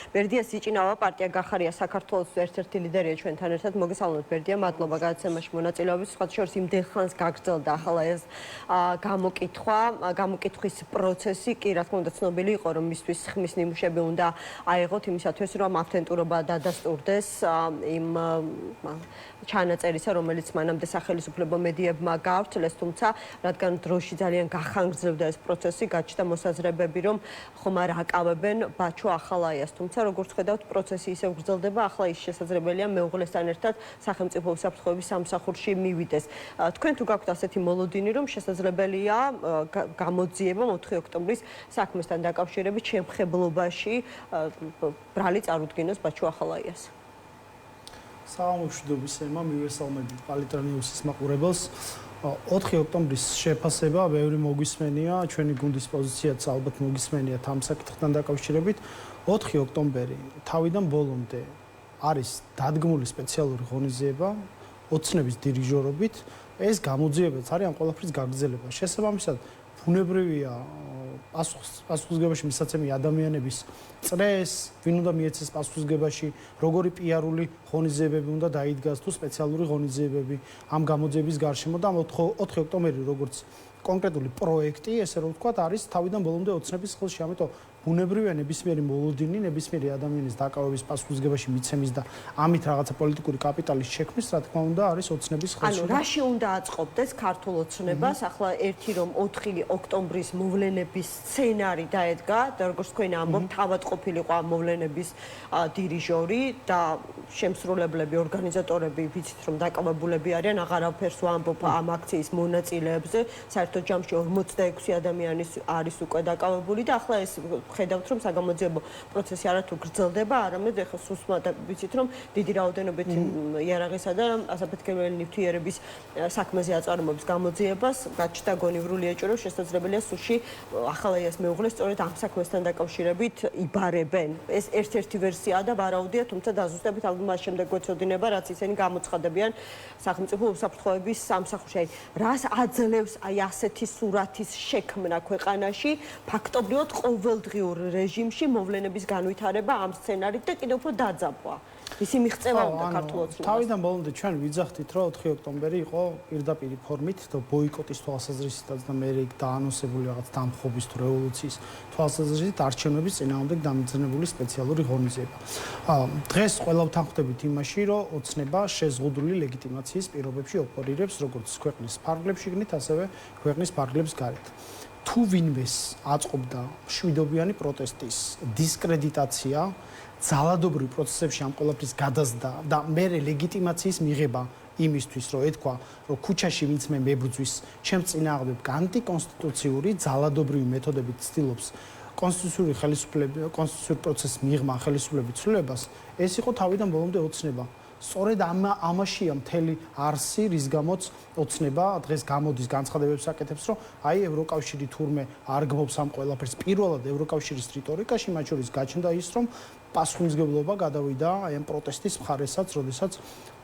ბერდია სიჭინავა პარტია გახარია საქართველოს ერთ-ერთი ლიდერია ჩვენთან ერთად. მოგესალმებით ბერდია, მადლობა გადაცემაში მონაწილეობის. სხვა შორის იმდენხანს გაგრძელდა ახლა ეს გამოკითხვის პროცესი. კი, რა თქმა უნდა, ცნობილი იყო, რომ მისთვის ხმის ნიმუშები უნდა აეღოთ იმისათვის, რომ ავთენტურობა დადასტურდეს იმ ჩანაწერისა, რომელიც მანამდე სახელმწიფო მედიებმა გაავრცელეს, თუმცა რადგან დროში ძალიან გახანგრძლივდა ეს პროცესი, გაჩნდა მოსაზრებები, რომ ხომ არ აკავებენ ბაჩო ახალაიას. თუმცა როგორც ხედავთ, პროცესი ისევ გრძელდება, ახლა ის შესაძლებელია მეუღლესთან ერთად სახელმწიფო უსაფრთხოების სამსახურში მივიდეს. თქვენ თუ გაქვთ ასეთი მოლოდინი, რომ შესაძლებელია გამოძიება 4 ოქტომბრის საქმესთან დაკავშირებით შემხებლობაში ბრალი წარუდგინოს ბაჩო ახალაიას? საამოშვიდობის ემა მივესალმებით პალიტრანიუსის მაყურებელს. 4 ოქტომბრის შეფასება ბევრი მოგვისმენია, ჩვენი გუნდის პოზიციაც ალბათ მოგვისმენიათ ამ საკითხთან დაკავშირებით. 4 ოქტომბერი თავიდან ბოლომდე არის დადგმული სპეციალური ღონისძიება ოცნების დირიჟორობით. ეს გამოძიებაც არის ამ ყველაფრის გაგრძელება. შესაბამისად, ბუნებრივია პასუხისმგებაში მისაცემი ადამიანების წრეს, ვინ უნდა მიეცეს პასუხისმგებაში, როგორი პიარული ღონისძიებები უნდა დაიდგას თუ სპეციალური ღონისძიებები ამ გამოძიების გარშემო და 4 ოქტომბერი როგორც კონკრეტული პროექტი, ესე რომ ვთქვათ, არის თავიდან ბოლომდე ოცნების ხელში, ამიტომ ბუნებრივია ნებისმიერი მოლოდინი, ნებისმიერი ადამიანის დაკავების პასუხისმგებაში მიცემის და ამით რაღაცა პოლიტიკური კაპიტალის შექმნის, რა თქმა უნდა, არის ოცნების ხელში. ანუ რაში უნდა აწყობდეს ქართულ ოცნებას? ახლა ერთი რომ 4 ოქტომბრის მოვლენების სცენარი დაედგა და როგორც თქვენ ამბობთ, თავად ყოფილიყო ამ მოვლენების დირიჟორი და შემსრულებლები, ორგანიზატორები, ვიცით რომ დაკავებულები არიან, აღარავფერს ვამბობ ამ აქციის მონაწილეებზე. საერთოდ ჯამში 46 ადამიანი არის უკვე დაკავებული და ახლა ეს ხედავთ რომ საგამოძიებო პროცესი არათუ გრძელდება, არამედ ეხლა სუსმა და ვიცით რომ დიდი რაოდენობით იარაღისა და ასაფეთქებელი ნივთიერების საქმეზე აწარმოებს გამოძიებას, გაჩნდა გონივრული ეჭვი, რომ შესაძლებელია სუში ახალაიას მეუღლეს სწორედ ამ საქმესთან დაკავშირებით იბარებენ. ეს ერთ-ერთი ვერსიაა და ვარაუდია, თუმცა დაზუსტებით ალბათ მას შემდეგ გვეცოდინება, რაც ისინი გამოცხადებიან სახელმწიფო უსაფრთხოების სამსახურში. რას აძლევს აი ასეთი სურათის შექმნა ქვეყანაში, ფაქტობრივად ყოველდღიურ რეჟიმში მოვლენების განვითარება ამ სცენარით და კიდევ უფრო დაძაბვა. ისი მიღწევა უნდა ქართულ ოცნებას. თავიდან ბოლომდე ჩვენ ვიძახდით, რომ 4 ოქტომბერი იყო პირდაპირ ფორმით და ბოიკოტის თვალსაზრისითაც და მე დაანონსებული რაღაც დამხობის თუ რევოლუციის თვალსაზრისით არჩევნების წინააღმდეგ დამძნებული სპეციალური ღონისძიება. დღეს ყველა ვთანხმდებით იმაში, რომ ოცნება შეზღუდული ლეგიტიმაციის პირობებში ოპერირებს როგორც ქვეყნის ფარგლებში, გნით ასევე ქვეყნის ფარგლებს გარეთ. თუ ვინმეს აწყობდა მშვიდობიანი პროტესტის დისკრედიტაცია, ძალადობრივ პროცესებში ამ ყველაფრის გადაზრდა და მერე ლეგიტიმაციის მიღება იმისთვის, რომ ეთქვა, რომ ქუჩაში ვინც მე მებრძვის, ჩემს წინააღმდეგ ანტიკონსტიტუციური ძალადობრივი მეთოდებით ცდილობს კონსტიტუციური კონსტიტუციური პროცესის მიღმა ხელისუფლების ცვლილებას, ეს იყო თავიდან ბოლომდე ოცნება. სწორედ ამაშია მთელი არსი, რის გამოც ოცნება დღეს გამოდის განცხადებებს აკეთებს, რომ აი ევროკავშირი თურმე არ გმობს ამ ყველაფერს. პირველად ევროკავშირის რიტორიკაში მათ შორის გაჩნდა ის, რომ პასუხისმგებლობა გადავიდა აი ამ პროტესტის მხარესაც, როდესაც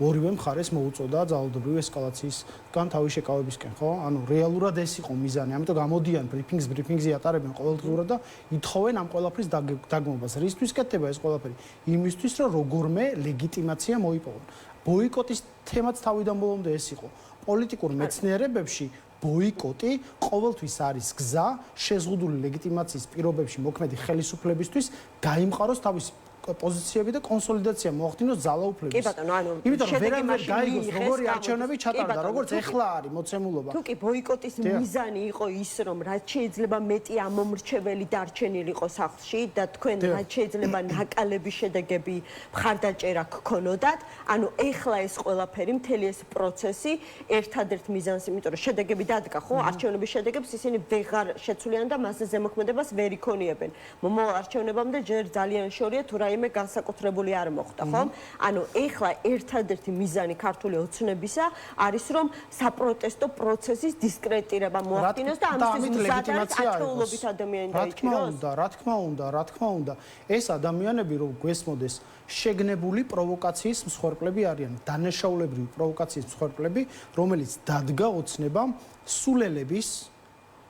ორივე მხარეს მოუწოდა ძალადობრივი ესკალაციისგან თავის შეკავებისკენ, ხო? ანუ რეალურად ეს იყო მიზანი. ამიტომ გამოდიან ბრიფინგზე ატარებენ ყოველდღიურად და ითხოვენ ამ ყველაფრის დაგმობას. რისთვის კეთდება ეს ყველაფერი? იმისთვის, რომ როგორმე ლეგიტიმაცია მოიპოვონ. ბოიკოტის თემაც თავიდან ბოლომდე ეს იყო. პოლიტიკურ მეცნიერებებში ბოიკოტი ყოველთვის არის გზა შეზღუდული ლეგიტიმაციის პირობებში მოქმედი ხელისუფლებისთვის გაიმყაროს თავისი პოზიციები და კონსოლიდაცია მოახდინოს ძალაუფლების. კი ბატონო, ანუ იმიტომ რომ ვერავინ გაიგოს როგორი არჩევნები ჩატარდა, როგორც ეხლა არის მოცემულობა. თუ კი ბოიკოტის მიზანი იყო ის, რომ რაც შეიძლება მეტი ამომრჩეველი დარჩენილიყო სახლში და თქვენ რაც შეიძლება ნაკალები შედეგები მხარდაჭერა გქონოდათ, ანუ ეხლა ეს ყველაფერი მთელი ეს პროცესი ერთადერთ მიზანს, იმიტომ რომ შედეგები დადგა, ხო? არჩევნების შედეგებს ისინი ვეღარ შეცვლიან და მასზე ზემოქმედებას ვერ იქონიებენ. მომავალ არჩევნებამდე ჯერ ძალიან შორია თუ რაიმე განსაკუთრებული არ მოხდა, ხო? ანუ ეხლა ერთადერთი მიზანი ქართული ოცნებისა არის რომ საპროტესტო პროცესის დისკრედიტირება მოახდინოს და ამისთვის მზად არის ათეულობით ადამიანი დაიჭიროს. რა თქმა უნდა, ეს ადამიანები რომ გვესმოდეს შეგნებული პროვოკაციის მსხვერპლები არიან, დანაშაულებრივი პროვოკაციის მსხვერპლები, რომელიც დადგა ოცნებამ სულელების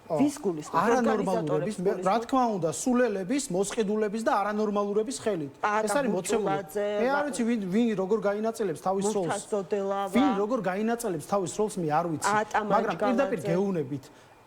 ვის გულისხმობთ? არანორმალურების, რა თქმა უნდა, სულელების, მოსყიდულების და არანორმალურების ხელით. ეს არის მოცემული. მე არ ვიცი ვინ როგორ გაინაწილებს თავის როლს. ვინ როგორ გაინაწილებს თავის როლს, მე არ ვიცი. მაგრამ პირდაპირ გეუბნებით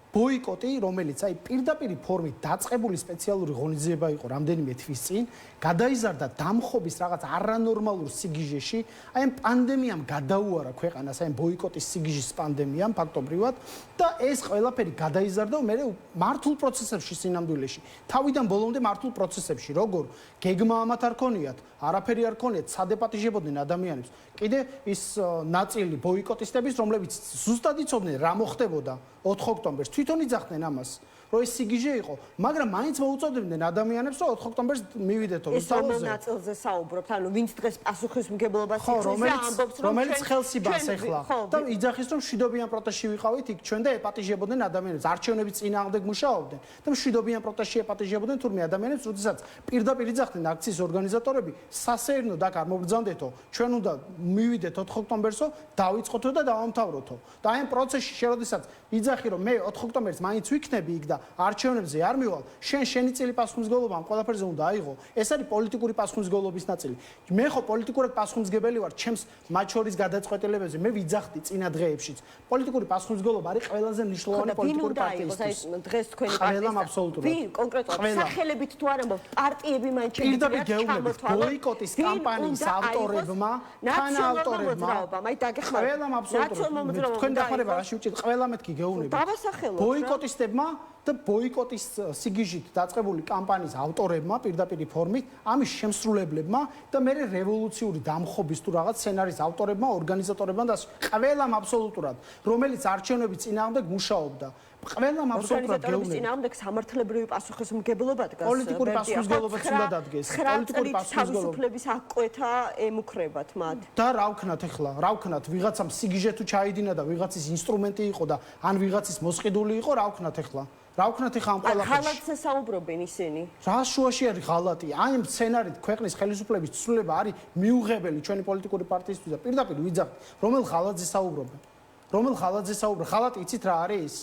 ბოიკოტი, რომელიც აი პირდაპირ ფორმით დაწყებული სპეციალური ღონისძიება იყო რამდენიმე თვის წინ, გადაიზარდა დამხობის რაღაც არანორმალურ სიგიჟეში, აი ამ პანდემიამ გადაუარა ქვეყანას, აი ამ ბოიკოტის სიგიჟის პანდემიამ ფაქტობრივად და ეს ყველაფერი გადაიზარდა მე მართულ პროცესებში სინამდვილეში. თავიდან ბოლომდე მართულ პროცესებში, როგორ გეგმა ამათ არ ქონიათ, არაფერი არ ქონიათ, სადეპატიჟებოდნენ ადამიანებს. კიდე ის ნაწილი ბოიკოტისტების, რომლებიც ზუსტად იცოდნენ რა მოხდებოდა 4 ოქტომბერს, თვითონ იძახდნენ ამას, რომ ეს სიგიჟე იყო, მაგრამ მაინც მოუწოდებდნენ ადამიანებს, რომ 4 ოქტომბერს მივიდეთო რუსთაველზე. ეს ნაწილზე საუბრობთ, ანუ ვინც დღეს პასუხისმგებლობას იცავს, რომელიც ხელს იბას ახლა და იძახის, რომ მშვიდობიან პროტესტში ვიყავით იქ ჩვენ და ეპატიჟებოდნენ ადამიანებს, არჩევნების წინააღმდეგ მუშაობდნენ და მშვიდობიან პროტესტში ეპატიჟებოდნენ თურმე ადამიანებს, როდესაც პირდაპირ იძახდნენ აქციის ორგანიზატორები, სასეირნოდ აქ არ მოგბრძანდეთო, ჩვენ უნდა მივიდეთ 4 ოქტომბერსო, დავიწყოთო და დავამთავროთო. და აი ამ პროცესში შეროდესაც იძახი, რომ მე 4 ოქტომბერს მაინც ვიქნები იქ და არჩევნებზე არ მივალ, შენი წილი პასუხისმგებლობა ამ ყველაფერზე უნდა აიღო. ეს არის პოლიტიკური პასუხისმგებლობის ნაწილი. მე ხო პოლიტიკურად პასუხისმგებელი ვარ ჩემს მათ შორის გადაწყვეტილებებზე, მე ვიძახდი წინა დღეებშიც. პოლიტიკური პასუხისმგებლობა არის ყველაზე მნიშვნელოვანი პოლიტიკური პარტიისთვის. დღეს თქვენი ყველამ აბსოლუტურად. ვინ კონკრეტულად სახელებით თუ არ ამბობთ, პარტიები მაინც პირდაპირ გეუბნებით ბოიკოტის კამპანიის ავტორებმა, თანაავტორებმა, ყველამ აბსოლუტურად. თქვენ დახმარება რაში უჭირთ, ყველა მეთქი გეუბნებით. ბოიკოტისტებმა და ბოიკოტის სიგიჟით დაწყებული კამპანიის ავტორებმა პირდაპირ ფორმით, ამის შემსრულებლებმა და მე რევოლუციური დამხობის თუ რაღაც სცენარის ავტორებმა, ორგანიზატორებმა და ყველამ აბსოლუტურად, რომელიც არჩევნების წინააღმდეგ მუშაობდა. ყველამ აბსოლუტურად გეუბნებით. წინააღმდეგ სამართლებრივი პასუხისმგებლობა დგას. პოლიტიკური პასუხისმგებლობაც უნდა დადგეს. პოლიტიკური თავისუფლების აღკვეთა ემუქრებათ მათ. და რა ვქნათ ახლა? რა ვქნათ? ვიღაცამ სიგიჟე თუ ჩაიდინა და ვიღაცის ინსტრუმენტი იყო და ან ვიღაცის მოსყიდული იყო, რა ვქნათ ახლა? რა ვქნათ ახლა ამ ყველაფერში? ღალატზე საუბრობენ ისინი. რა შუაში არის ღალატი? აი ამ სცენარით ქვეყნის ხელისუფლების ცვლილება არის მიუღებელი ჩვენი პოლიტიკური პარტიისთვის და პირდაპირ ვიძახ, რომელ ღალატზე საუბრობენ? რომელ ღალატზე საუბრობენ? ღალატი იცით რა არის?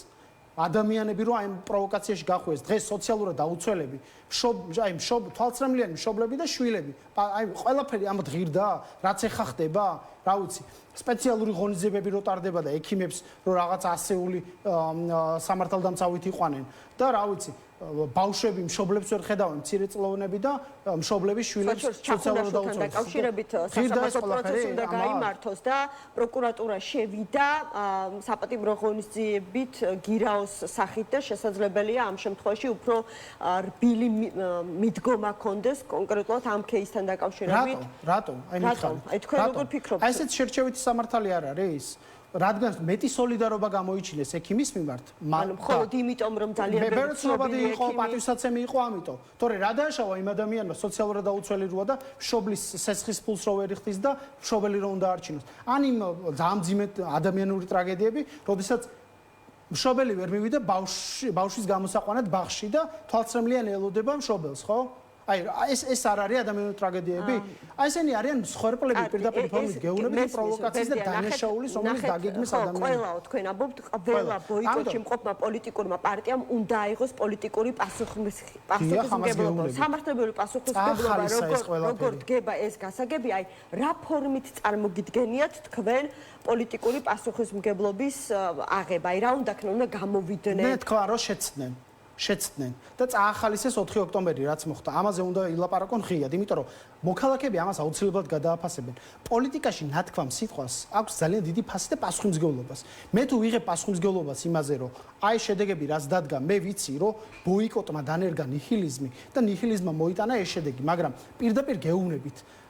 ადამიანები რომ აი პროვოკაციაში გახვიეს დღეს სოციალურად დაუცველები, თვალწრემლიანი მშობლები და შვილები. აი ყველაფერი ამ ღირდა, რაც ეხა ხდება, რა ვიცი, სპეციალური ღონისძიებები რო ტარდება და ექიმებს რო რაღაც ასეული სამართალდამცავით იყვანენ და რა ვიცი, ბავშვები მშობლებს ვერ ხედავენ, მცირეწლოვანები და მშობლები შვილებს სოციალურად დაუცველებს. დაკავშირებით სასამართლო პროცესი უნდა გაიმართოს და პროკურატურა შევიდა საპატიმრო ღონისძიებით გირაოს სახით და შესაძლებელია ამ შემთხვევაში უფრო რბილი მიდგომა ქონდეს კონკრეტულად ამ кейსთან დაკავშირებით. რატომ? აი მითხარით. აი თქვენ როგორ ფიქრობთ? აი ესეც შერჩევითი სამართალი არ არის? რადგან მეტი სოლიდარობა გამოიჩინეს ექიმის მიმართ, ანუ მხოლოდ იმიტომ რომ ძალიან ბევრი ცნობადი იყო, პატივსაცემი იყო ამიტომ. თორე რა დააშავა იმ ადამიანმა სოციალურად დაუცველი როა და მშობლის სესხის ფულს რო ვერ იხდის და მშობელი რო უნდა არჩინოს. ან იმ ძალიან მძიმე ადამიანური ტრაგედიები, როდესაც მშობელი ვერ მივიდა ბავშვის გამოსაყვანად ბაღში და თვალწრემლიანი ელოდება მშობელს, ხო? აი ეს არ არის ადამიანური ტრაგედიები? აი ესენი არიან მსხვერპლები პირდაპირ ფორმით გეუბნებით პროვოკაციის და დანაშაულის, რომელიც დაგეგმეს ადამიანებს. ყველაო თქვენ ამბობთ, ყველა ბოიკოტში მყოფმა პოლიტიკურმა პარტიამ უნდა აიღოს პოლიტიკური პასუხისმგებლობა. სამართლებრივი პასუხისმგებლობა როგორ დგება ეს გასაგები? აი რა ფორმით წარმოგიდგენიათ თქვენ პოლიტიკური პასუხისმგებლობის აღება? აი რა უნდა ქნა, უნდა გამოვიდნენ? მე თქვა რომ შეცდნენ და წაახალისეს 4 ოქტომბერი რაც მოხდა. ამაზე უნდა ილაპარაკონ ღიად, იმიტომ რომ მოქალაქეები ამას აუცილებლად გადააფასებენ. პოლიტიკაში ნათქვამ სიტყვას აქვს ძალიან დიდი ფასი და პასუხისმგებლობას. მე თუ ვიღებ პასუხისმგებლობას იმაზე, რომ აი შედეგები რაც დადგა, მე ვიცი, რომ ბოიკოტმა დანერგა ნიჰილიზმი და ნიჰილიზმმა მოიტანა ეს შედეგი, მაგრამ პირდაპირ გეუბნებით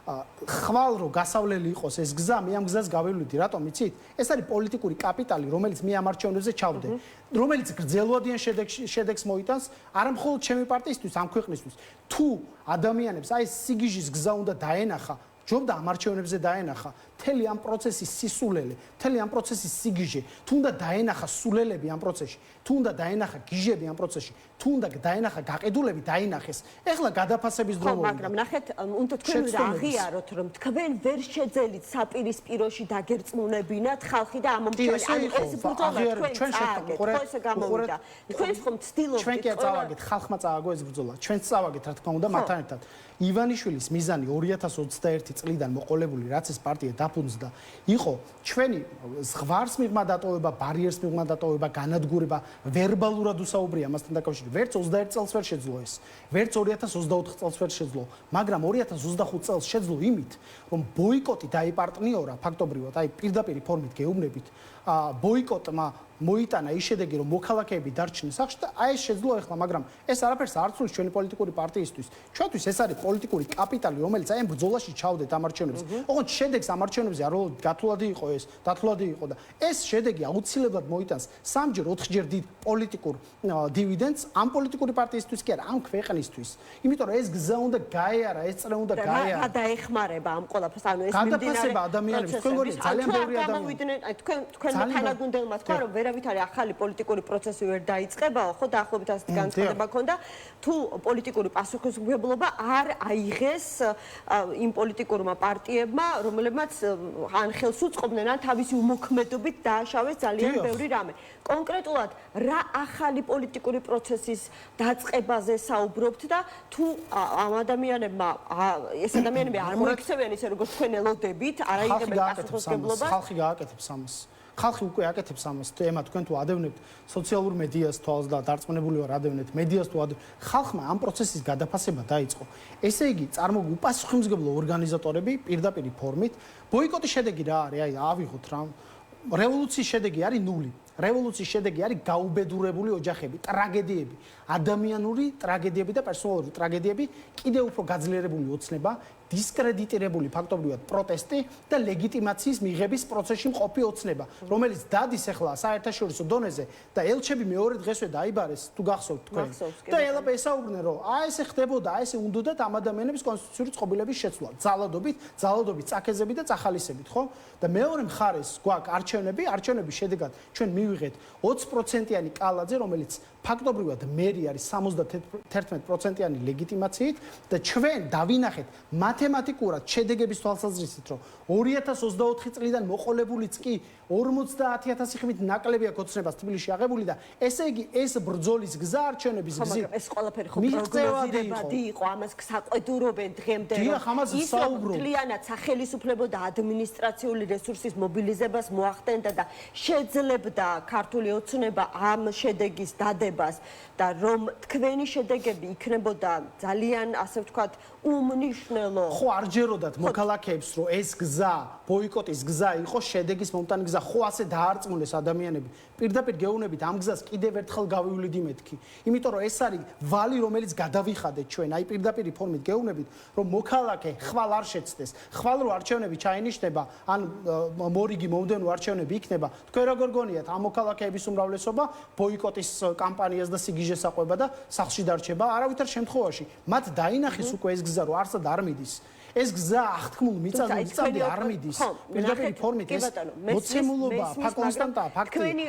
ხვალ რო გასავლელი იყოს ეს გზა, მე ამ გზას გავევლიდი, რატომ იცით? ეს არის პოლიტიკური კაპიტალი, რომელიც მე ამ არჩევნებზე ჩავდე, რომელიც გრძელვადიან შედეგს მოიტანს, არა მხოლოდ ჩემი პარტიისთვის, ამ ქვეყნისთვის. თუ ადამიანებს აი სიგიჟის გზა უნდა დაენახა, ჯობდა ამ არჩევნებზე დაენახა მთელი ამ პროცესის სისულელე, მთელი ამ პროცესის სიგიჟე, თუნდა დაენახა სულელები ამ პროცესში, თუნდა დაენახა გიჟები ამ პროცესში, თუნდა დაენახა გაყიდულები, დაინახეს. ეხლა გადაფასების დრო მოვიდა. მაგრამ ნახეთ, უნდა თქვენ რა აღიაროთ, რომ თქვენ ვერ შეძელით საპირისპიროში დაგერწმუნებინათ ხალხი და ამომრჩეველი. ეს ბრძოლა თქვენ წააგეთ, ხო ესე გამოვიდა. თქვენ ხომ ცდილობთ ჩვენ კი წავაგეთ, ხალხმა წააგო ეს ბრძოლა. ჩვენც წავაგეთ, რა თქმა უნდა, მათთან ერთად. ივანიშვილის მიზანი 2021 წლიდან მოყოლებული, რაც ეს პარტია დაფუძნდა, იყო ჩვენი ზღვარს მიღმა დატოვება, ბარიერს მიღმა დატოვება, განადგურება, ვერბალურად უსაუბრია ამასთან დაკავშირებით. ვერც 21 წელს ვერ შეძლო ეს, ვერც 2024 წელს ვერ შეძლო, მაგრამ 2025 წელს შეძლო იმით, რომ ბოიკოტი დაიპარტნიორა ფაქტობრივად, აი პირდაპირი ფორმით გეუბნებით, ბოიკოტმა მოიტანა ის შედეგი, რომ მოქალაქეები დარჩნენ სახლში და აი ეს შეძლო ახლა, მაგრამ ეს არაფერს არ ცვლის ჩვენი პოლიტიკური პარტიისთვის. ჩვენთვის ეს არის პოლიტიკური კაპიტალი, რომელიც აი ამ ბრძოლაში ჩავდეთ ამ არჩევნებზე. ოღონდ შედეგს ამ არჩევნებზე არ უყოლოდ გათვლადი იყო ეს, დათვლადი იყო და ეს შედეგი აუცილებლად მოიტანს 3-ჯერ 4-ჯერ დიდ პოლიტიკურ დივიდენდს ამ პოლიტიკური პარტიისთვის კი არა, ამ ქვეყნისთვის. იმიტომ რომ ეს გზა უნდა გაეარა, ეს წრე უნდა გაეარა. რა დაეხმარება ამ ყველაფერს? ანუ ეს გადაფასება ადამიანების, თქვენ გონიათ ძალიან ბევრი ადამიანი. თქვენ თანაგუნდელმა თქვა რომ ვერავით არის ახალი პოლიტიკური პროცესი ვერ დაიწყებაო, ხო დაახლოებით ასეთი განწყობა ქონდა. თუ პოლიტიკური პასუხისმგებლობა არ აიღეს იმ პოლიტიკურმა პარტიებმა, რომლებმაც ან ხელს უწყობდნენ, ან თავისი უმოქმედობით დააშავეს ძალიან ბევრი რამე. კონკრეტულად რა ახალი პოლიტიკური პროცესის დაწყებაზე საუბრობთ და თუ ამ ადამიანებმა ეს ადამიანები არ მოიქცევიან ისე როგორც თქვენ ელოდებით, არ აიღებენ პასუხისმგებლობას. ხალხი გააკეთებს ამას. ხალხი უკვე აკეთებს ამას თემა, თქვენ თუ ადევნებთ სოციალურ მედიას თვალს და დარწმუნებული ვარ ადევნებთ მედიას თუ ხალხმა ამ პროცესის გადაფასება დაიწყო. ესე იგი, უპასუხისმგებლო ორგანიზატორები პირდაპირი ფორმით, ბოიკოტის შედეგი რა არის? აი, ავიღოთ რა. რევოლუციის შედეგი არის ნული. რევოლუციის შედეგი არის გაუბედურებული ოჯახები, ტრაგედიები, ადამიანური ტრაგედიები და პერსონალური ტრაგედიები, კიდევ უფრო გაძლიერებული ოცნება, დისკრედიტირებული ფაქტობრივად პროტესტი და ლეგიტიმაციის მიღების პროცესში მყოფი ოცნება, რომელიც დადის ახლა საერთაშორისო დონეზე და ელჩები მეორე დღესვე დაიბარეს, თუ გახსოვთ თქვენ. და ელაპ ესაუბრნენ, რომ აი ესე ხდებოდა, აი ესე უნდათ ამ ადამიანების კონსტიტუციური წყობილების შეცვლა, ძალადობით, წაქეზები და წახალისებით, ხო? და მეორე მხარეს გვაქვს არჩევნების შედეგად ჩვენ მივიღეთ 20%-იანი კალაძე, რომელიც ფაქტობრივად მერი არის 71%-იანი ლეგიტიმაციით და ჩვენ დავინახეთ მათემატიკურად შედეგების თვალსაზრისით, რომ 2024 წლიდან მოყოლებულიც კი 50000 ხმით ნაკლებია კოცნებას თბილისში აღებული და ესე იგი ეს ბრძოლის გზა არჩევნების გზით. მაგრამ ეს ყველაფერი ხო პროგნოზირებადი იყო, ამას საყვედურობენ დღემდე, რომ ის მთლიანად სახელისუფლებო და ადმინისტრაციული რესურსის მობილიზებას მოახდენდა და შეძლებდა ქართული ოცნება ამ შედეგის დადებას და რომ თქვენი შედეგები იქნებოდა ძალიან, ასე ვთქვათ, უმნიშვნელო. ხო არ ჯეროდათ მოქალაქეებს, რომ ეს გზა, ბოიკოტის გზა იყო შედეგის მომტანი გზა, ხო ასე დაარწმუნეს ადამიანები. პირდაპირ გეუბნებით ამ გზას კიდევ ერთხელ გავივლიდ მეთქი. იმიტომ რომ ეს არის ვალი, რომელიც გადავიხადეთ ჩვენ. აი პირდაპირი ფორმით გეუბნებით, რომ მოქალაქე ხვალ არ შეცდეს. ხვალ რო არჩევნები ჩაინიშნება, ან მორიგი მომდევნო არჩევნები იქნება, თქვენ როგორ გონიათ ამ მოქალაქეების უმრავლესობა ბოიკოტის კამპანიას და სიგიჟეს აყვება და სახლში დარჩება? არავითარ შემთხვევაში. მათ დაინახეს უკვე ეს გზა, რომ არსად არ მიდის. ეს გზა აღთქმულ მიწამდე არ მიდის. პირდაპირ ფორმით ეს მოცემულობა კონსტანტაა, ფაქტია. თქვენი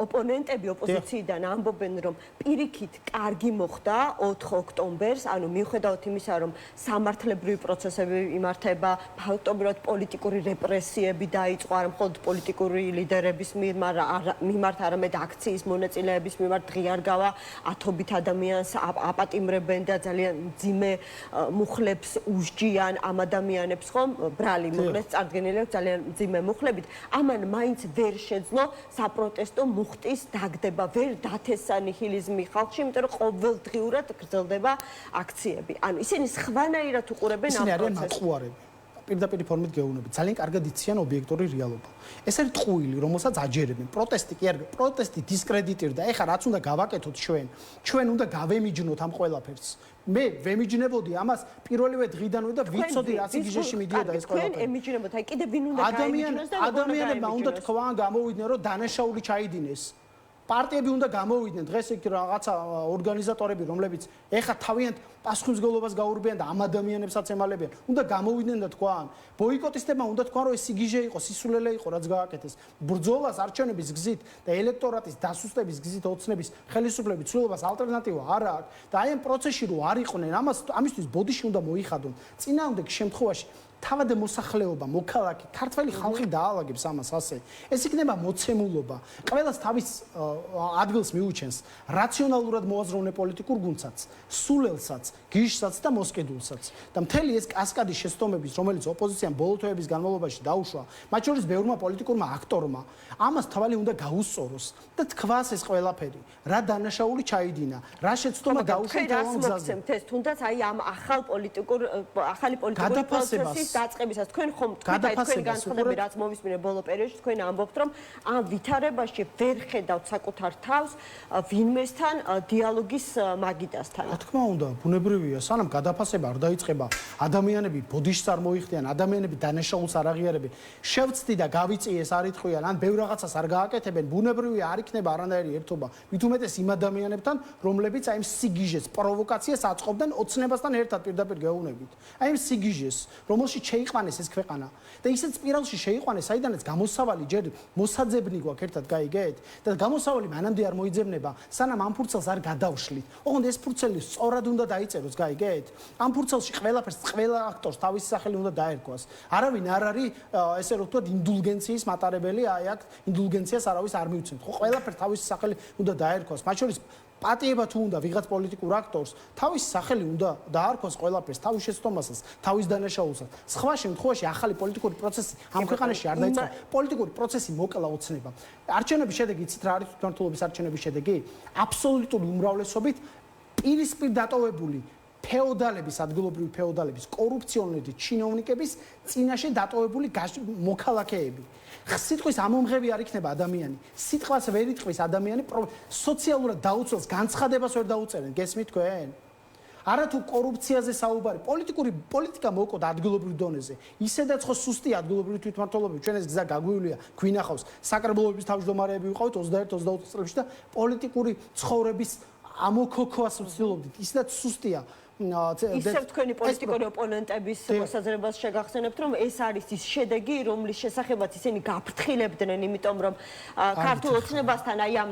ოპონენტები ოპოზიციიდან ამბობენ, რომ პირიქით კარგი მოხდა 4 ოქტომბერს, ანუ მიუხედავად იმისა, რომ სამართლებრივი პროცესები იმართება, ფაქტობრივად პოლიტიკური რეპრესიები დაიწყო, არა მხოლოდ პოლიტიკური ლიდერების მიმართ, არამედ აქციის მონაწილეების მიმართ ღიარ გავა, ათობით ადამიანს აპატიმრებენ და ძალიან მძიმე მუხლებს უსჯიან ამ ადამიანებს, ხომ? ბრალი მოკლედ წარდგენილი ძალიან მძიმე მუხლებით. ამან მაინც ვერ შეძლო საპროტესტო მუხტის დაგდება, ვერ დათესა ნიჰილიზმი ხალხში, იმიტომ რომ ყოველდღიურად გრძელდება აქციები. ანუ ისინი სხვანაირად უყურებენ ამ პროცესს. პირდაპირ ფორმით გეუბნებით, ძალიან კარგად იციან ობიექტური რეალობა. ეს არის ტყუილი, რომელსაც აჯერებენ. პროტესტი კი არა, პროტესტი დისკრედიტირდა. ეხლა რაც უნდა გავაკეთოთ ჩვენ უნდა გავემიჯნოთ ამ ყველაფერს. მე ვემიჯნებოდი ამას პირველივე დღიდანვე და ვიცოდი რა სიგიჟეში მიდიოდა ეს ყველაფერი. თქვენ ემიჯნებოთ, აი კიდე ვინ უნდა გაემიჯნოს და ადამიანებმა უნდა თქვან გამოვიდნენ, რომ დანაშაული ჩაიდინეს. პარტიები უნდა გამოვიდნენ დღეს იქ რაღაცა ორგანიზატორები, რომლებიც ეხა თავიანთ პასუხისმგებლობას გაურბიან და ამ ადამიანებსაც ემალებიან. უნდა გამოვიდნენ და თქვან, ბოიკოტისტებმა უნდა თქვან, რომ ეს სიგიჟე იყო, სისულელე იყო, რაც გააკეთეს. ბრძოლას არჩევნების გზით და ელექტორატის დასუსტების გზით ოცნების ხელისუფლების ცვლილებას ალტერნატივა არ აქვს და აი ამ პროცესში რო არ იყვნენ, ამისთვის ბოდიში უნდა მოიხადონ. წინააღმდეგ შემთხვევაში თავად მოსახლეობა, მოქალაქე, ქართველი ხალხი დაალაგებს ამას ასე. ეს იქნება მოცემულობა. ყველას თავის ადგილს მიუჩენს რაციონალურად მოაზროვნე პოლიტიკურ გუნდსაც, სულელსაც, გიშსაც და მოსყიდულსაც. და მთელი ეს კასკადი შეცდომების, რომელიც ოპოზიციამ ბოლო თვეების განმავლობაში დაუშვა, მათ შორის ბევრმა პოლიტიკურმა აქტორმა, ამას თავალი უნდა გაუსწოროს და თქვას ეს ყველაფერი, რა დანაშაული ჩაიდინა, რა შეცდომა დაუშვა თავალ გზაზე. თუნდაც აი ამ ახალი პოლიტიკური პროცესის დაწყებისას თქვენ ხომ თქვენ განცხადები რაც მოვისმინე ბოლო პერიოდში თქვენ ამბობთ რომ ამ ვითარებაში ვერ ხედავთ საკუთარ თავს ვინმესთან დიალოგის მაგიდასთან. რა თქმა უნდა, ბუნებრივია, სანამ გადაფასება არ დაიწყება, ადამიანები ბოდიშს არ მოიხდიან, ადამიანები დანაშაულს არ აღიარებენ, შევწდი და გავიწიე ეს არ იტყვიან, ან ბევრ რაღაცას არ გააკეთებენ, ბუნებრივია არ იქნება არანაირი ერთობა. მით უმეტეს იმ ადამიანებთან, რომლებიც აი ამ სიგიჟეს, პროვოკაციას აწყობდნენ ოცნებასთან ერთად პირდაპირ გეუბნებით. აი ამ სიგიჟეს, რომელშიც შეიყვანეს ეს ქვეყანა და ისეთ სპირალში შეიყვანეს, საიდანაც გამოსავალი ჯერ მოსაძებნი გვაქვს ერთად გაიგეთ და გამოსავალი მანამდე არ მოიძებნება, სანამ ამ ფურცელს არ გადავშლით. ოღონდ ეს ფურცელი სწორად უნდა დაიწეროს, გაიგეთ? ამ ფურცელში ყველაფერს, ყველა აქტორს თავისი სახელი უნდა დაერქვას. არავინ არ არის ესე რომ ვთქვათ ინდულგენციის მატარებელი, აი აქ ინდულგენციას არავის არ მივცემთ. ხო, ყველაფერს თავისი სახელი უნდა დაერქვას. მათ შორის პატიება თუ უნდა ვიღაც პოლიტიკურ აქტორს, თავის სახელი უნდა დაარქვას ყველაფერს, თავის შეცდომასაც, თავის დანაშაულსაც. სხვა შემთხვევაში ახალი პოლიტიკური პროცესი ამ ქვეყანაში არ დაიწყო. პოლიტიკური პროცესი მოკლა ოცნება. არჩევნების შედეგი იცით რა არის თვითმმართველობის არჩევნების შედეგი? აბსოლუტური უმრავლესობით პირისპირ დატოვებული ფეოდალების, ადგილობრივი ფეოდალების, კორუფციონერი ჩინოვნიკების წინაშე დატოვებული მოქალაქეები. სიტყვის ამომღები არ იქნება ადამიანი. სიტყვას ვერ იტყვის ადამიანი, სოციალურად დაუცველს განცხადებას ვერ დაუწერენ. გესმით თქვენ? არათუ კორუფციაზე საუბარი, პოლიტიკა მოუყოთ ადგილობრივ დონეზე. ისედაც ხო სუსტია ადგილობრივი თვითმმართველობები, ჩვენ ეს გზა გაგვივლია, გვინახავს. საკრებულოების თავმჯდომარეები ვიყავით 21-22 წლებში და პოლიტიკური ცხოვრების ამოქოქვას ვცდილობდით. ისედაც სუსტია. ისევ თქვენი პოლიტიკური ოპონენტების მოსაზრებას შეგახსენებთ, რომ ეს არის ის შედეგი, რომლის შესახებაც ისინი გაფრთხილებდნენ, იმიტომ რომ ქართულ ოცნებასთან აი ამ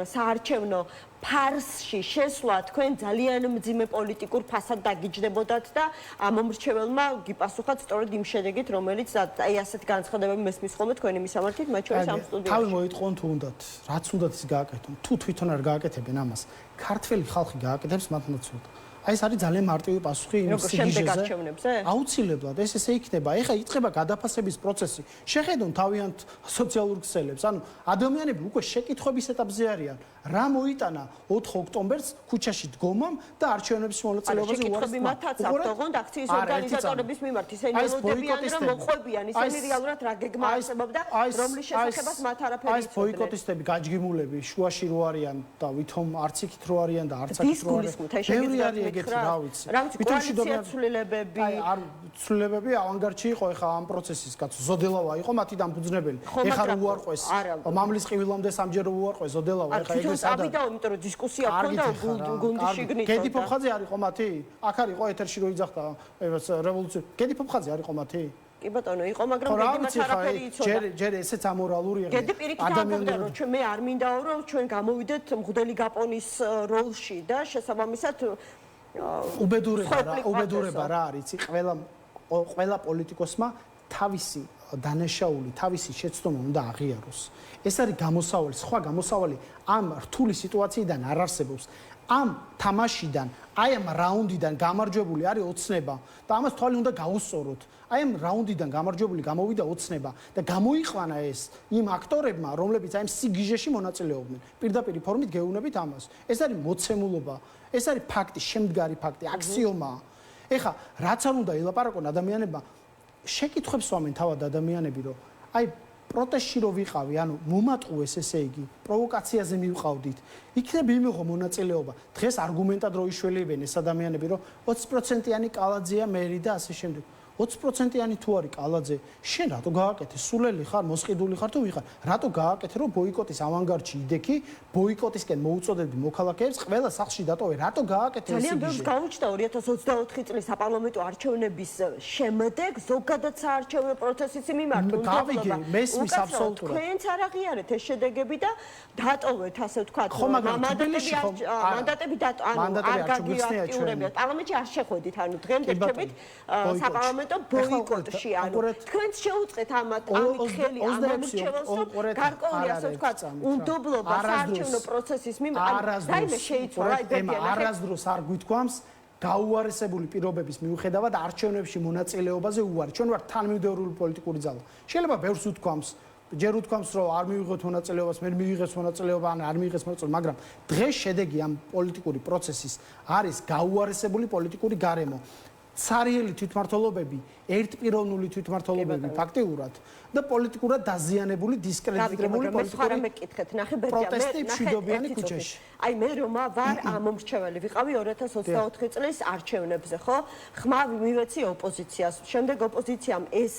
საარჩევნო ფარსში შესვლა თქვენ ძალიან მძიმე პოლიტიკურ ფასად დაგიჯდებოდათ და ამომრჩეველმა გიპასუხათ სწორედ იმ შედეგით, რომელიც აი ასეთ განცხადებები მესმის ხოლმე თქვენი მისამართით, მათ შორის ამ სტუდიაში. თავი მოიტყონ თუ უნდათ, რაც უნდათ ის გააკეთონ. თუ თვითონ არ გააკეთებენ ამას, ქართველი ხალხი გააკეთებს მათ ნაცვლად. აი ეს არის ძალიან მარტივი პასუხი იმ სიგიჟეზე. აუცილებლად ეს ესე იქნება. ეხლა იწყება გადაფასების პროცესი. შეხედონ თავიანთ სოციალურ ქსელებს. ანუ ადამიანები უკვე შეკითხების ეტაპზე არიან. რა მოიტანა 4 ოქტომბერს ქუჩაში დგომამ და არჩევნების მონაწილეობაზე უარი მათაც აქვს, ოღონდ აქციის ორგანიზატორების მიმართ ისინი ელოდებიან, რომ მოყვებიან, ისინი რეალურად რა გეგმა არსებობდა, რომლის შესახებაც მათ არაფერი იცოდნენ. აი ბოიკოტისტები, გაჯგიმულები, შუაში რო არიან და ვითომ არც იქით რო არიან და არც აქეთ რო არიან. რა ვიცი. კოალიცია ცვლილებები. აი არ ცვლილებები ავანგარდში იყო ეხა ამ პროცესის კაცო. ზოდელავა იყო მათი დამფუძნებელი. ეხა რო უარყვეს მამლის ყივილამდე სამჯერ უარყვეს ზოდელავა. ეხა ეგრე სადა. ამიტომ იმიტომ რომ დისკუსია ჰქონდა გუნდი შიგნით. გედი ფოფხაძე არ იყო მათი? აქ არ იყო ეთერში რო იძახდა რევოლუცია. გედი ფოფხაძე არ იყო მათი? კი ბატონო, იყო, მაგრამ გედი მათ არაფერი იცოდა. ჯერ ესეც ამორალურია. გედი პირიქით ამბობდა, რომ მე არ მინდაო, რომ ჩვენ გამოვიდეთ მღვდელი გაპონის როლში და შესაბამისად უბედურება რა არის? ყველა პოლიტიკოსმა თავისი დანაშაული, თავისი შეცდომა უნდა აღიაროს. ეს არის გამოსავალი, სხვა გამოსავალი ამ რთული სიტუაციიდან არ არსებობს. ამ თამაშიდან, აი ამ რაუნდიდან გამარჯვებული არის ოცნება და ამას თვალი უნდა გაუსწოროთ. აი ამ რაუნდიდან გამარჯვებული გამოვიდა ოცნება და გამოიყვანა ეს იმ აქტორებმა, რომლებიც აი ამ სიგიჟეში მონაწილეობდნენ. პირდაპირ ფორმით გეუბნებით ამას. ეს არის მოცემულობა, ეს არის ფაქტი, შემდგარი ფაქტი, აქსიომა. ეხლა რაც არ უნდა ელაპარაკონ ადამიანებმა, შეკითხვებს ვამენ თავად ადამიანები, რომ აი პროტესტში რო ვიყავი, ანუ მომატყუეს ესე იგი, პროვოკაციაზე მივყავდით. იქნებ იმიღო მონაწილეობა. დღეს არგუმენტად რო იშველებენ ეს ადამიანები, რომ 20%-იანი კალაძეა მერი და ასე შემდეგ. 20%-იანი თუ არის კალაძე, შენ რატო გააკეთე? სულელი ხარ, მოსყიდული ხარ თუ ვიხარ? რატო გააკეთე, რომ ბოიკოტის ავანგარდში იდექი, ბოიკოტისკენ მოუწოდებდი მოქალაქეებს, ყველა სახლში დატოვე? რატო გააკეთე ეს ძალიან ბევრს გაუჩნდა 2024 წლის საპარლამენტო არჩევნების შემდეგ ზოგადად საარჩევნო პროცესიც მიმართა. გავიგე, მესმის აბსოლუტურად. თქვენც არ აღიარეთ ეს შედეგები და დატოვეთ, ასე ვთქვათ, მანდატები არ გაგიაქტიურებიათ. პარლამენტში არ შეხვედით, ანუ დღემდე რჩებით საპარლამენტო ბოიკოტში, ანუ თქვენც შეუწყეთ ამით ხელი ამ მრჩეველს, რომ გარკვეული, ასე ვთქვათ, უნდობლობა საარჩევნო პროცესის მიმართ რაიმე შეიცვალა არასდროს არ გვითქვამს გაუარესებული პირობების მიუხედავად არჩევნებში მონაწილეობაზე უარი. ჩვენ ვართ თანმიმდევრული პოლიტიკური ძალა. შეიძლება ბევრს უთქვამს, ჯერ უთქვამს, რომ არ მივიღოთ მონაწილეობას, მე მიიღეს მონაწილეობა, ან არ მიიღეს მონაწილეობა, მაგრამ დღეს შედეგი ამ პოლიტიკური პროცესის არის გაუარესებული პოლიტიკური გარემო. ცარიელი თვითმმართველობები, ერთპიროვნული თვითმმართველობები ფაქტიურად და პოლიტიკურად დაზიანებული, დისკრედიტირებული პოლიტიკური მეკითხეთ, ნახე ბერჯა, პროტესტი მშვიდობიანი ქუჩაში. აი მე რომ ვარ ამომრჩეველი ვიყავი 2024 წლის არჩევნებზე, ხო? ხმა მივეცი ოპოზიციას. შემდეგ ოპოზიციამ ეს,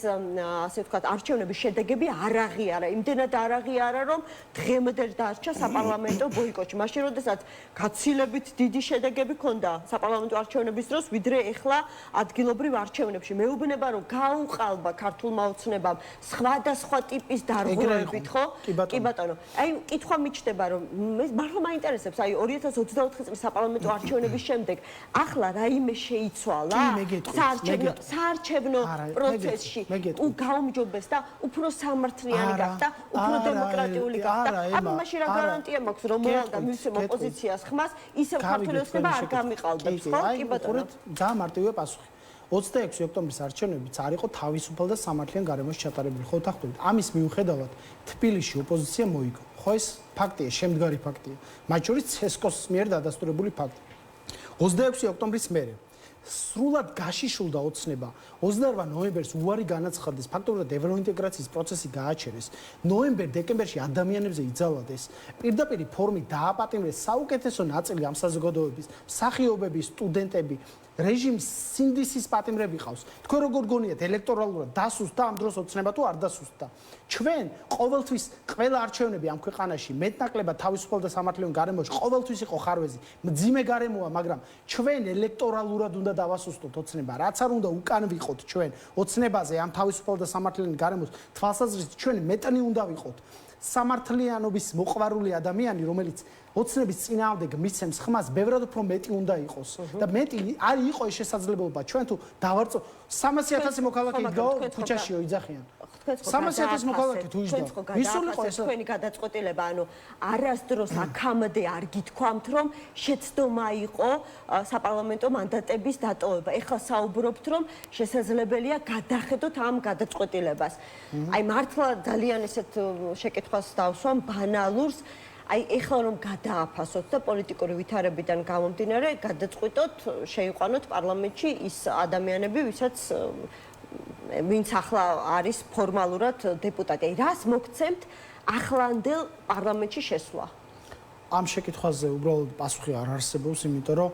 ასე ვთქვათ, არჩევნების შედეგები არ აღიარა. იმდენად არ აღიარა, რომ დღემდე დარჩა საპარლამენტო ბოიკოტში. მაშინ როდესაც გაცილებით დიდი შედეგები ჰქონდა საპარლამენტო არჩევნების დროს, ვიდრე ეხლა ადგილობრივ არჩევნებში. მეუბნება, რომ გაუყალბა ქართულმა ოცნებამ სხვადასხვა ტიპის დარღვევებით, ხო? კი ბატონო. აი, კითხვა მიჩნდება, რომ მართლა მაინტერესებს, აი 2024 წლის საპარლამენტო არჩევნების შემდეგ ახლა რაიმე შეიცვალა საარჩევნო პროცესში, გაუმჯობეს და უფრო სამართლიანი გახდა, უფრო დემოკრატიული გახდა. აბა მაშინ რა გარანტია მაქვს, რომ მოალდა მისცემ ოპოზიციას ხმას, ისევ ქართული ოცნება არ გამიყალბებს, ხო? კი ბატონო. ძალიან მარტივია პასუხი. 26 ოქტომბრის არჩევნებიც არ იყო თავისუფალ და სამართლიან გარემოში ჩატარებული. ხო თახტობით. ამის მიუხედავად თბილისში ოპოზიცია მოიგო. ხო ეს ფაქტია, შემდგარი ფაქტია. მათ შორის ცესკოს მიერ დადასტურებული ფაქტი. 26 ოქტომბრის მერე სრულად გაშიშულდა ოცნება. 28 ნოემბერს უარი განაცხადეს, ფაქტობრივად ევროინტეგრაციის პროცესი გააჩერეს. ნოემბერ-დეკემბერში ადამიანებზე იძალადეს, პირდაპირ ფორმით დააპატიმრეს საუკეთესო ნაწილი ამ საზოგადოების, მსახიობები, სტუდენტები, რეჟიმის სინდისის პატიმრები ყავს. თქვენ როგორ გონიათ ელექტორალურად დასუსტდა ამ დროს ოცნება თუ არ დასუსტდა? ჩვენ ყოველთვის ყველა არჩევნები ამ ქვეყანაში მეტნაკლებად თავისუფალ და სამართლიან გარემოში ყოველთვის იყო ხარვეზი. მძიმე გარემოა, მაგრამ ჩვენ ელექტორალურად უნდა დავასუსტოთ ოცნება. რაც არ უნდა უკან ვიყოთ ჩვენ ოცნებაზე ამ თავისუფალ და სამართლიან გარემოს თვალსაზრისით ჩვენ მეტნი უნდა ვიყოთ. სამართლიანობის მოყვარული ადამიანი, რომელიც ოცნების წინააღმდეგ მისცემს ხმას, ბევრად უფრო მეტი უნდა იყოს. და მეტი არ იყო ეს შესაძლებლობა. ჩვენ თუ დავარწო 300,000 მოქალაქე იდგაო ქუჩაშიო იძახიან. 300,000 მოქალაქე თუ იჯდა. ვისულიყო ეს თქვენი გადაწყვეტილება, ანუ არასდროს აქამდე არ გითქვამთ, რომ შეცდომა იყო საპარლამენტო მანდატების დატოვება. ეხლა საუბრობთ, რომ შესაძლებელია გადახედოთ ამ გადაწყვეტილებას. აი მართლა ძალიან ესეთ შეკითხვას დავსვამ ბანალურს. აი ეხლა რომ გადააფასოთ და პოლიტიკური ვითარებიდან გამომდინარე გადაწყვიტოთ შეიყვანოთ პარლამენტში ის ადამიანები, ვინც ახლა არის ფორმალურად დეპუტატი. რას მოგცემთ ახლანდელ პარლამენტში შესვლა? ამ შეკითხვაზე უბრალოდ პასუხი არ არსებობს, იმიტომ რომ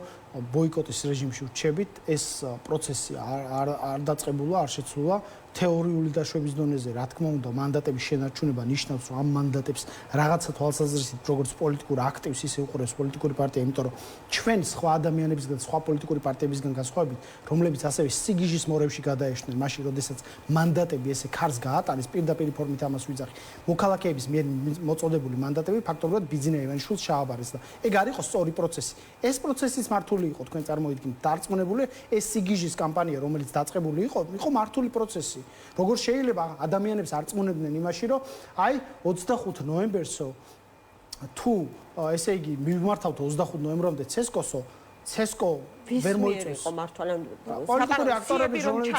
ბოიკოტის რეჟიმში ვრჩებით, ეს პროცესი არ დაწყებულა, არ შეცვლა. თეორიული დაშვების დონეზე, რა თქმა უნდა, მანდატების შენარჩუნება ნიშნავს, რომ ამ მანდატებს რაღაცა თვალსაზრისით, როგორც პოლიტიკურ აქტივს ისე უყურებს პოლიტიკური პარტია, იმიტომ რომ ჩვენ სხვა ადამიანებისგან, სხვა პოლიტიკური პარტიებისგან განსხვავებით, რომლებიც ასევე სიგიჟის მორევში გადაეშნენ, მაშინ როდესაც მანდატები ესე ქარს გაატარეს, პირდაპირ ფორმით ამას ვიძახი. მოქალაქეების მიერ მოწოდებული მანდატები ფაქტობრივად ბიძინა ივანიშვილს ჩააბარეს და ეგ არ იყო სწორი პროცესი. ეს პროცესიც მართული იყო, თქვენ წარმოიდგინეთ, დარწმუნებული, ეს სიგიჟის კამპანია, რომელიც დაწყებული იყო მართული პროცესი. როგორ შეიძლება ადამიანებს არწმუნებდნენ იმაში, რომ აი 25 ნოემბერსო თუ ესე იგი მივმართავთ 25 ნოემბრამდე ცესკო ვერ მოიწევს პოლიტიკური აქტორები რომელიც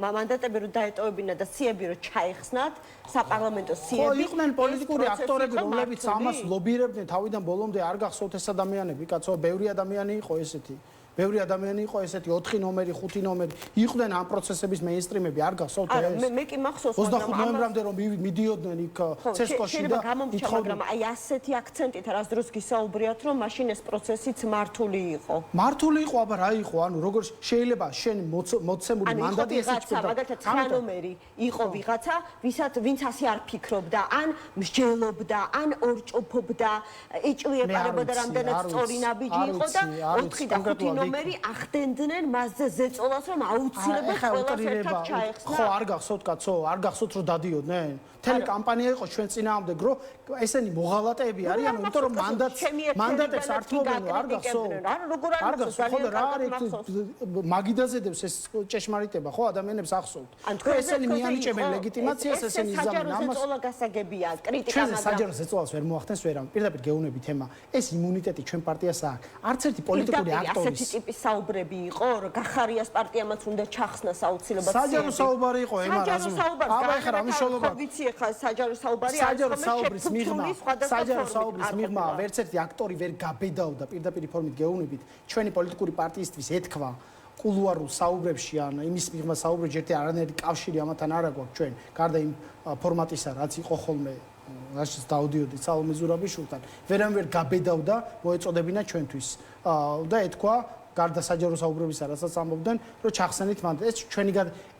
მანდატები რომ დაეტოვებინა და სიები რომ ჩაეხსნათ საპარლამენტო სიები იყვნენ პოლიტიკური აქტორები რომლებიც ამას ლობირებდნენ თავიდან ბოლომდე არ გახსოვთ ეს ადამიანები კაცო ბევრი ადამიანი იყო ესეთი ბევრი ადამიანი იყო ესეთი 4 ნომერი, 5 ნომერი, იყვნენ ამ პროცესების მეინსტრიმები, არ გახსოვთ ეს? მე კი მახსოვს, 25 ნოემბრამდე რომ მიდიოდნენ იქ ცესკოში და გამომჩა, მაგრამ აი ასეთი აქცენტით რას დროს გისაუბრიათ, რომ მაშინ ეს პროცესიც მართული იყო. მართული იყო, აბა რა იყო? ანუ როგორ შეიძლება შენი მოცემული მანდატი ესე ჩქება? მაგალითად 9 ნომერი იყო ვიღაცა, ვინც ასე არ ფიქრობდა, ან მსჯელობდა, ან ორჭოფობდა, ეჭვიეპარებოდა რამდენად სწორი ნაბიჯი იყო და 4 და 5 ნომერი ახდენდნენ მასზე ზეწოლას, რომ აუცილებლად ყველას ერთად ჩაეხსნა. ხო, არ გახსოვთ კაცო, არ გახსოვთ რომ დადიოდნენ? მთელი კამპანია იყო ჩვენ წინააღმდეგ, რომ ესენი მოღალატეები არიან, იმიტომ რომ მანდატებს არ თმობენ, არ გახსოვთ? არ გახსოვთ, ხო და რა არის მაგიდაზედებს ეს ჭეშმარიტება, ხო, ადამიანებს ახსოვთ. ესენი მიანიჭებენ ლეგიტიმაციას, ესენი იზამენ ამას. ზეწოლა გასაგებია, კრიტიკა, ჩვენ საჯარო ზეწოლას ვერ მოახდენს ვერამ. პირდაპირ გეუბნები თემა. ეს იმუნიტეტი ჩვენ პარტიას აქვს. არც ერთი პოლიტიკური აქტორის ასეთი ტიპის საუბრები იყო, რომ გახარიას პარტიამაც უნდა ჩახსნას აუცილებლად. საჯარო საუბარი იყო ემა რაზმ. აბა ეხლა რა მნიშვნელობა? ვიცი ეხლა საჯარო საუბარი არის, საჯარო საუბრის მიღმა ვერც ერთი აქტორი ვერ გაბედაოდა პირდაპირ ფორმით გეუბნებით ჩვენი პოლიტიკური პარტიისთვის ეთქვა კულუარულ საუბრებში ან იმის მიღმა საუბრებში ერთი არანაირი კავშირი ამათან არ აქვს ჩვენ გარდა იმ ფორმატისა რაც იყო ხოლმე რაშიც დაუდიოდი სალომე ზურაბიშვილთან ვერამ ვერ გაბედავდა მოეწოდებინა ჩვენთვის და ეთქვა გარდა საჯარო საუბრებისა, რასაც ამბობდნენ, რომ ჩახსენით მანდატი. ეს ჩვენი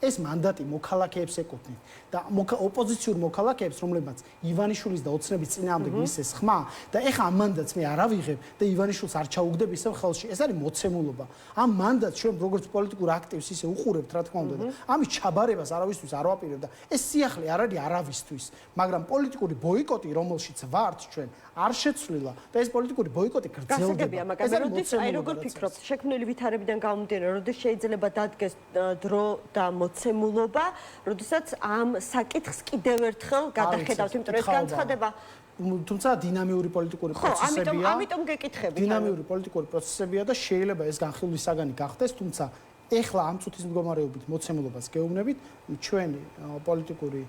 ეს მანდატი მოქალაქეებს ეკუთვნით და ოპოზიციურ მოქალაქეებს, რომლებმაც ივანიშვილის და ოცნების წინააღმდეგ მისცეს ხმა და ეხა ამ მანდატს მე არ ავიღებ და ივანიშვილს არ ჩაუგდებ ისევ ხელში. ეს არის მოცემულობა. ამ მანდატს ჩვენ როგორც პოლიტიკურ აქტივს ისე უყურებთ, რა თქმა უნდა და ამის ჩაბარებას არავისთვის არ ვაპირებ და ეს სიახლე არ არის არავისთვის, მაგრამ პოლიტიკური ბოიკოტი, რომელშიც ვართ ჩვენ, არ შეცვლილა და ეს პოლიტიკური ბოიკოტი გრძელდება. ეს არის მოცემულობა. აი როგორ ფიქრობთ, შექმნილი ვითარებიდან გამომდინარე, როდის შეიძლება დადგეს დრო და მოცემულობა, როდესაც ამ საკითხს კიდევ ერთხელ გადახედავთ, იმიტომ რომ ეს განცხადება თუმცა დინამიური პოლიტიკური პროცესებია. ამიტომ გეკითხები. დინამიური პოლიტიკური პროცესებია და შეიძლება ეს განხილვის საგანი გახდეს, თუმცა ეხლა ამ წუთის მდგომარეობით მოცემულობას გეუბნებით, ჩვენი პოლიტიკური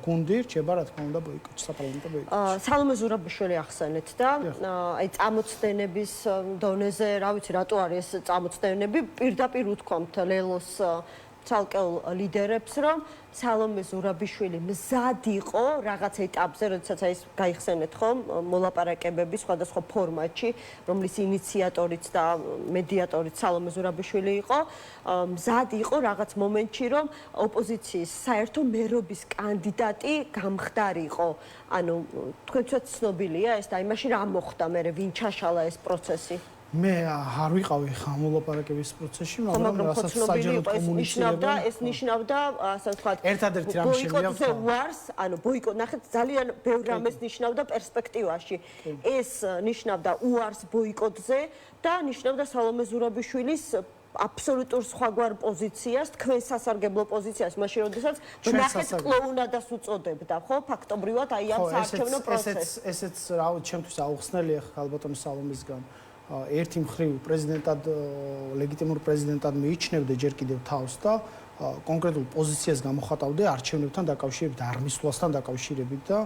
გუნდი რჩება რა თქმა უნდა ბოიკოტში, საპარლამენტო ბოიკოტში. სალომე ზურაბიშვილი ახსენეთ და აი წამოწდენების დონეზე, რა ვიცი, რატო არის ეს წამოწდენები, პირდაპირ უთქვამთ ლელოს ცალკეულ ლიდერებს, რომ სალომე ზურაბიშვილი მზად იყო რაღაც ეტაპზე, როდესაც აი ეს გაიხსენეთ ხომ, მოლაპარაკებების სხვადასხვა ფორმატში, რომლის ინიციატორიც და მედიატორიც სალომე ზურაბიშვილი იყო, მზად იყო რაღაც მომენტში, რომ ოპოზიციის საერთო მერობის კანდიდატი გამხდარიყო. ანუ თქვენცაც ცნობილია ეს და იმაში რა მოხდა მე ვინ ჩაშალა ეს პროცესი? მე არ ვიყავი ხა მოლაპარაკების პროცესში, მაგრამ რასაც საჯარო კომუნიკაცია ეს ნიშნავდა, ასე ვთქვათ, ერთადერთი რამე შემიძლია ბოიკოტზე უარს, ანუ ბოიკოტ ნახეთ ძალიან ბევრ რამეს ნიშნავდა პერსპექტივაში. ეს ნიშნავდა უარს ბოიკოტზე და ნიშნავდა სალომე ზურაბიშვილის აბსოლუტურ სხვაგვარ პოზიციას, თქვენ სასარგებლო პოზიციას, მაშინ როდესაც ნახეთ კლოუნადას უწოდებდა, ხო, ფაქტობრივად აი ამ საარჩევნო პროცესს. ესეც რავი, ჩემთვის აუხსნელია ხალ ბატონი სალომისგან. ერთი მხრივ პრეზიდენტად ლეგიტიმურ პრეზიდენტად მიიჩნევდა ჯერ კიდევ თავს და კონკრეტულ პოზიციას გამოხატავდა არჩევნებთან დაკავშირებით, არმისვლასთან დაკავშირებით და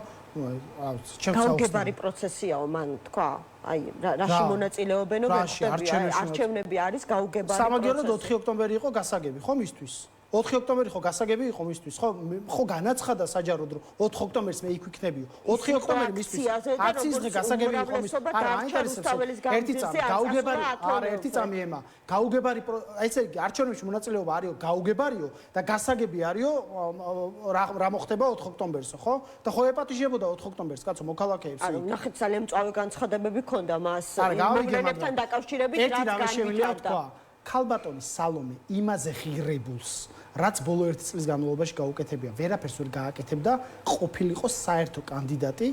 გაუგებარი პროცესიაო მან თქვა, აი რაში მონაწილეობენო არჩევნები არის გაუგებარი პროცესი. სამაგიეროდ 4 ოქტომბერი იყო გასაგები, ხო მისთვის? 4 ოქტომბერი ხო გასაგები იყო მისთვის, ხო განაცხადა საჯაროდ რომ 4 ოქტომბერს მე იქ ვიქნებიო. 4 ოქტომბერი მისთვის აქციის დღე გასაგები იყო მისთვის. არა, აინტერესებს ერთი წამი გაუგებარი, არა ერთი წამი ემა. გაუგებარი ესე იგი არჩევნებში მონაწილეობა არისო, გაუგებარიო და გასაგები არისო რა მოხდება 4 ოქტომბერსო, ხო? და ხო ეპატიჟებოდა 4 ოქტომბერს კაცო მოქალაქეებს. ანუ ნახეთ ძალიან მწვავე განცხადებები ქონდა მას მოვლენებთან დაკავშირებით, რაც განვითარდა. ქალბატონი სალომე იმაზე ღირებულს, რაც ბოლო 1 წლის განმავლობაში გაუკეთებია, ვერაფერს ვერ გააკეთებდა, ყოფილიყო საერთო კანდიდატი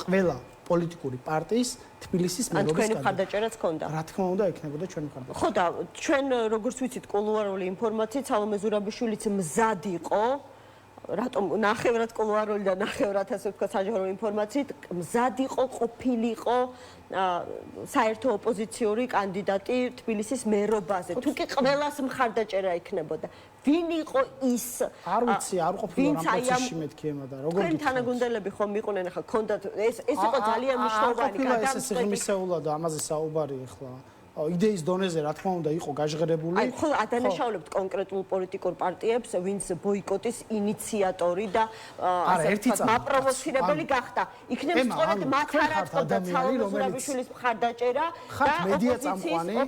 ყველა პოლიტიკური პარტიის თბილისის მერობის კანდიდატი. თქვენი მხარდაჭერაც ქონდა. რა თქმა უნდა, ექნებოდა ჩვენი მხარდაჭერა. ხო და ჩვენ როგორც ვიცით, კულუარული ინფორმაციით სალომე ზურაბიშვილიც მზად იყო, რატომ ნახევრად კულუარული და ნახევრად ასე ვთქვათ საჯარო ინფორმაციით, მზად იყო, ყოფილიყო საერთო ოპოზიციური კანდიდატი თბილისის მერობაზე. თუ კი ყველას მხარდაჭერა იქნებოდა. ვინ იყო ის? არ ვიცი, არ ყოფილა რამ პროცესში მეთქი ემა და როგორ თქვენ თანაგუნდელები ხომ იყვნენ ახლა ქონდათ ეს იყო ძალიან მნიშვნელოვანი გადამწყვეტი. ეს სიღრმისეულა და ამაზე საუბარი ახლა. იდეის დონეზე რა თქმა უნდა იყო გაჟღერებული. აი, ხო, ადანაშაულებთ კონკრეტულ პოლიტიკურ პარტიებს, ვინც ბოიკოტის ინიციატორი და ასე ვთქვათ, მაპროვოცირებელი გახდა. იქნებ სწორედ მათ არ აწყობდა ცალო ზურაბიშვილის მხარდაჭერა და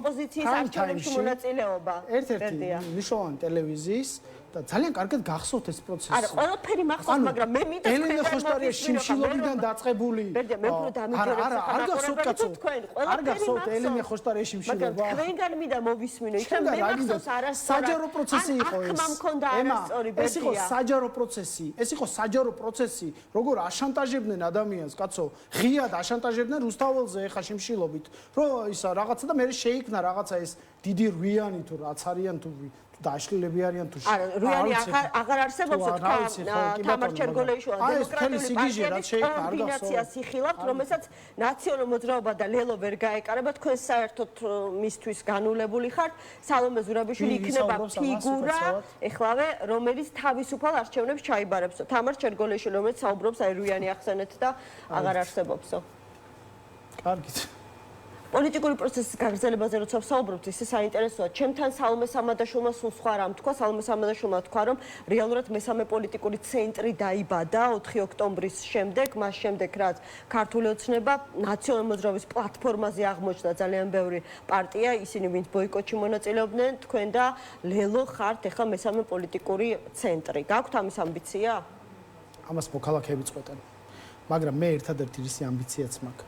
ოპოზიციის არჩევნებში მონაწილეობა. ერთ-ერთი მნიშვნელოვანი ტელევიზიის და ძალიან კარგად გახსოვთ ეს პროცესი. არა, ყველაფერი მახსოვს, მაგრამ მე მინდა ელენე ხოშტარიას შიმშილობიდან დაწყებული. ბერდია, მე უფრო დამიჯერებ არ გახსოვთ კაცო. არ გახსოვთ ელენე ხოშტარიას შიმშილობა. მაგრამ თქვენგან მინდა მოვისმინო, იქ მე მახსოვს არასწორად. საჯარო პროცესი იყო ეს. ახმა მქონდა არასწორი ბერდია. ეს იყო საჯარო პროცესი. ეს იყო საჯარო პროცესი, როგორ აშანტაჟებდნენ ადამიანს, კაცო. ღიად აშანტაჟებდნენ რუსთაველზე ეხა შიმშილობით. რომ ისა რაღაცა და მე შეიქმნა რაღაცა ეს დიდი რვიანი თუ რაც არიან თუ დაშლილები არიან თუ არა, რვიანი აღარ არსებობს თქვა თამარ ჩერგოლეიშვილა დემოკრატიული პარტიის კომბინაციას იხილავთ, რომელსაც ნაციონალურ მოძრაობა და ლელო ვერ გაეკარება, თქვენ საერთოდ მისთვის განულებული ხართ, სალომე ზურაბიშვილი იქნება ფიგურა, ეხლავე, რომელიც თავისუფალ არჩევნებს ჩაიბარებს. თამარ ჩერგოლეიშვილი, რომელიც საუბრობს აი რვიანი ახსენეთ და აღარ არსებობსო. კარგით. პოლიტიკური პროცესის გაგრძელებაზე როცა ვსაუბრობთ, ისე საინტერესოა. ჩემთან სალომე სამადაშვილმა სულ სხვა რამ თქვა. სალომე სამადაშვილმა თქვა, რომ რეალურად მესამე პოლიტიკური ცენტრი დაიბადა 4 ოქტომბრის შემდეგ, მას შემდეგ რაც ქართული ოცნება ნაციონალურ მოძრაობის პლატფორმაზე აღმოჩნდა ძალიან ბევრი პარტია, ისინი ვინც ბოიკოტში მონაწილეობდნენ, თქვენ და ლელო ხართ ეხლა მესამე პოლიტიკური ცენტრი. გაქვთ ამის ამბიცია? ამას მოქალაქეები წყვეტენ. მაგრამ მე ერთადერთი რისი ამბიციაც მაქვს,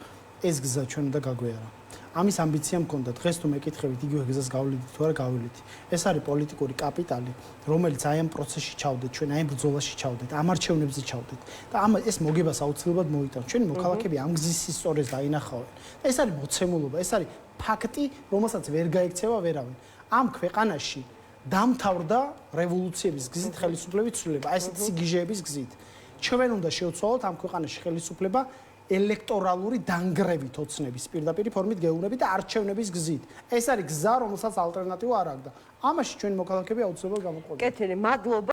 ეს გზა ჩვენ უნდა გაგვიარა. ამის ამბიცია მქონდა. დღეს თუ მეკითხებით, იგივე გზას გავლიდით თუ არა გავლიდით. ეს არის პოლიტიკური კაპიტალი, რომელიც აი ამ პროცესში ჩავდეთ, ჩვენ აი ამ ბრძოლაში ჩავდეთ, ამ არჩევნებზე ჩავდეთ და ეს მოგებას აუცილებლად მოიტანს. ჩვენი მოქალაქეები ამ გზის სწორეს დაინახავენ. ეს არის მოცემულობა, ეს არის ფაქტი, რომელსაც ვერ გაიქცევა ვერავინ. ამ ქვეყანაში დამთავრდა რევოლუციების გზით ხელისუფლების ცვლილება, ესეთი სიგიჟეების გზით. ჩვენ უნდა შევცვალოთ ამ ქვეყანაში ხელისუფლება ელექტორალური დანგრევით ოცნების პირდაპირ ფორმით გეუბნებით და არჩევნების გზით. ეს არის გზა, რომელსაც ალტერნატივა არ აქვს და ამაში ჩვენი მოქალაქეები აუცილებლად გამოყენებენ. კეთილი, მადლობა.